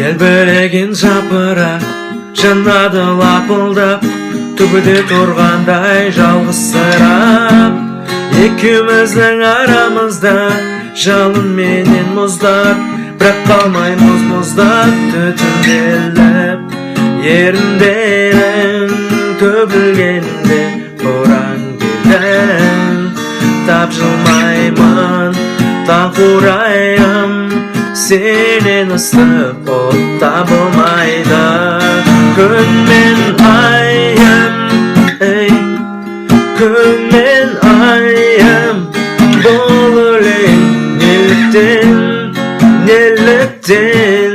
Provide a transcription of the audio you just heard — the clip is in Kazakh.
желбіреген жапырақ жанады лапылдап, түбіде тұрғандай жалғызсырап. Екеуміздің арамызда жалын менен мұздап, бірақ қалмай мұздап түтінделіп. Еріндерің төгілгенде боран келді, тапжылмаймын, таңқурайым, сенен ыстық от табылмайды. Күн мен айым, күн мен айым, бұл өлең неліктен